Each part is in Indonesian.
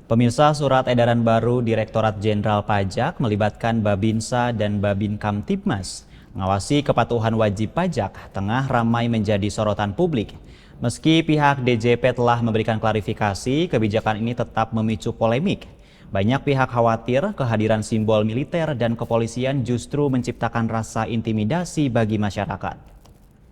Pemirsa, surat edaran baru Direktorat Jenderal Pajak melibatkan Babinsa dan Babin Kamtibmas mengawasi kepatuhan wajib pajak tengah ramai menjadi sorotan publik. Meski pihak DJP telah memberikan klarifikasi, kebijakan ini tetap memicu polemik. Banyak pihak khawatir kehadiran simbol militer dan kepolisian justru menciptakan rasa intimidasi bagi masyarakat.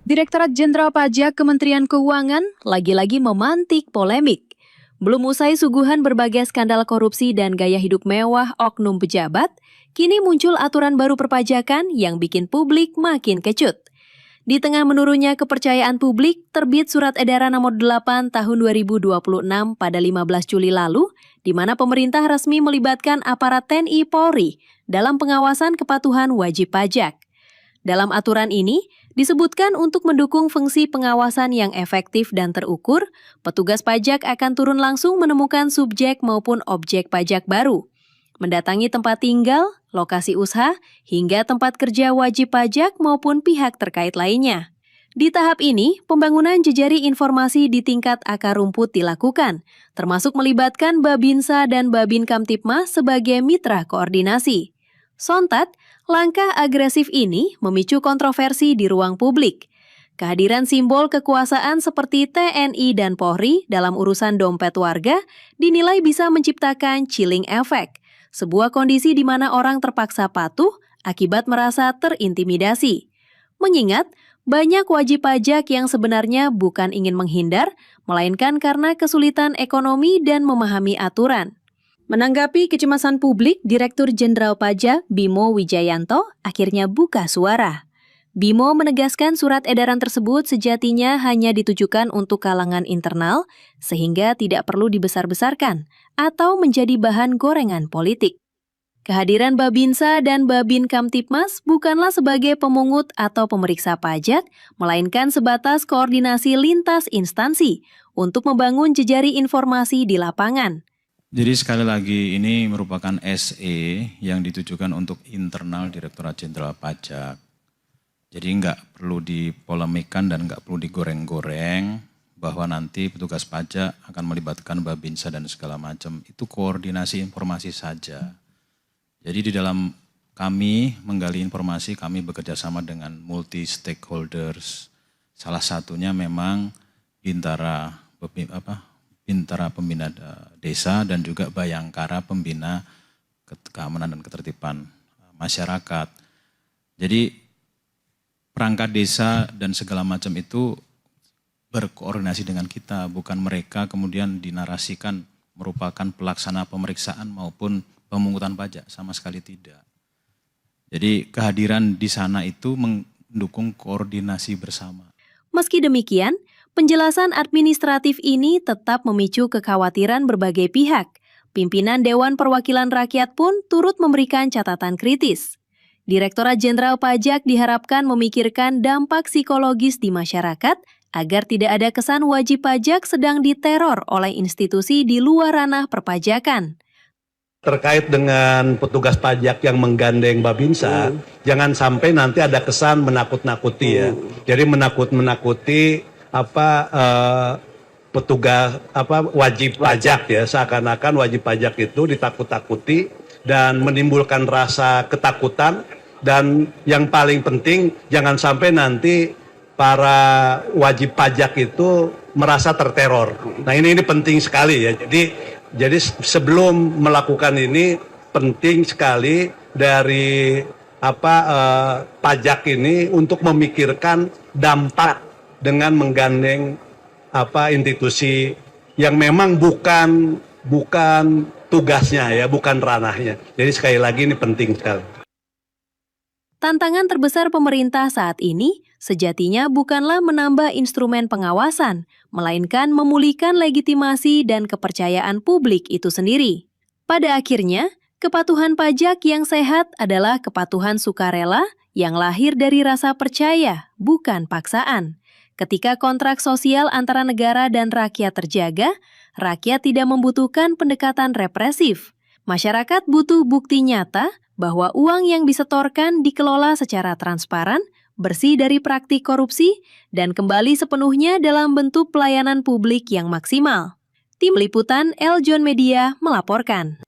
Direktorat Jenderal Pajak Kementerian Keuangan lagi-lagi memantik polemik. Belum usai suguhan berbagai skandal korupsi dan gaya hidup mewah oknum pejabat, kini muncul aturan baru perpajakan yang bikin publik makin kecut. Di tengah menurunnya kepercayaan publik, terbit Surat Edaran Nomor 8 Tahun 2026 pada 15 Juli lalu, di mana pemerintah resmi melibatkan aparat TNI Polri dalam pengawasan kepatuhan wajib pajak. Dalam aturan ini, disebutkan untuk mendukung fungsi pengawasan yang efektif dan terukur, petugas pajak akan turun langsung menemukan subjek maupun objek pajak baru, mendatangi tempat tinggal, lokasi usaha, hingga tempat kerja wajib pajak maupun pihak terkait lainnya. Di tahap ini, pembangunan jejari informasi di tingkat akar rumput dilakukan, termasuk melibatkan Babinsa dan Babin Kamtibmas sebagai mitra koordinasi. Sontak, langkah agresif ini memicu kontroversi di ruang publik. Kehadiran simbol kekuasaan seperti TNI dan Polri dalam urusan dompet warga dinilai bisa menciptakan chilling effect, sebuah kondisi di mana orang terpaksa patuh akibat merasa terintimidasi. Mengingat, banyak wajib pajak yang sebenarnya bukan ingin menghindar, melainkan karena kesulitan ekonomi dan memahami aturan. Menanggapi kecemasan publik, Direktur Jenderal Pajak Bimo Wijayanto akhirnya buka suara. Bimo menegaskan surat edaran tersebut sejatinya hanya ditujukan untuk kalangan internal, sehingga tidak perlu dibesar-besarkan atau menjadi bahan gorengan politik. Kehadiran Babinsa dan Babin Kamtibmas bukanlah sebagai pemungut atau pemeriksa pajak, melainkan sebatas koordinasi lintas instansi untuk membangun jejari informasi di lapangan. Jadi sekali lagi ini merupakan SE yang ditujukan untuk internal Direktorat Jenderal Pajak. Jadi nggak perlu dipolemikan dan nggak perlu digoreng-goreng bahwa nanti petugas pajak akan melibatkan Babinsa dan segala macam. Itu koordinasi informasi saja. Jadi di dalam kami menggali informasi, kami bekerja sama dengan multi stakeholders. Salah satunya memang Bintara Pembina Desa dan juga Bayangkara Pembina Keamanan dan Ketertiban Masyarakat. Jadi perangkat desa dan segala macam itu berkoordinasi dengan kita, bukan mereka kemudian dinarasikan merupakan pelaksana pemeriksaan maupun pemungutan pajak, sama sekali tidak. Jadi kehadiran di sana itu mendukung koordinasi bersama. Meski demikian, penjelasan administratif ini tetap memicu kekhawatiran berbagai pihak. Pimpinan Dewan Perwakilan Rakyat pun turut memberikan catatan kritis. Direktorat Jenderal Pajak diharapkan memikirkan dampak psikologis di masyarakat agar tidak ada kesan wajib pajak sedang diteror oleh institusi di luar ranah perpajakan. Terkait dengan petugas pajak yang menggandeng Babinsa, jangan sampai nanti ada kesan menakut-nakuti ya. Jadi menakut-nakuti petugas wajib pajak ya, seakan-akan wajib pajak itu ditakut-takuti dan menimbulkan rasa ketakutan, dan yang paling penting jangan sampai nanti para wajib pajak itu merasa terteror. Nah ini penting sekali ya. Jadi sebelum melakukan ini penting sekali dari pajak ini untuk memikirkan dampak dengan menggandeng institusi yang memang bukan tugasnya ya, bukan ranahnya. Jadi sekali lagi ini penting sekali. Tantangan terbesar pemerintah saat ini sejatinya bukanlah menambah instrumen pengawasan, melainkan memulihkan legitimasi dan kepercayaan publik itu sendiri. Pada akhirnya, kepatuhan pajak yang sehat adalah kepatuhan sukarela yang lahir dari rasa percaya, bukan paksaan. Ketika kontrak sosial antara negara dan rakyat terjaga, rakyat tidak membutuhkan pendekatan represif. Masyarakat butuh bukti nyata bahwa uang yang disetorkan dikelola secara transparan, bersih dari praktik korupsi, dan kembali sepenuhnya dalam bentuk pelayanan publik yang maksimal. Tim Liputan Eljon Media melaporkan.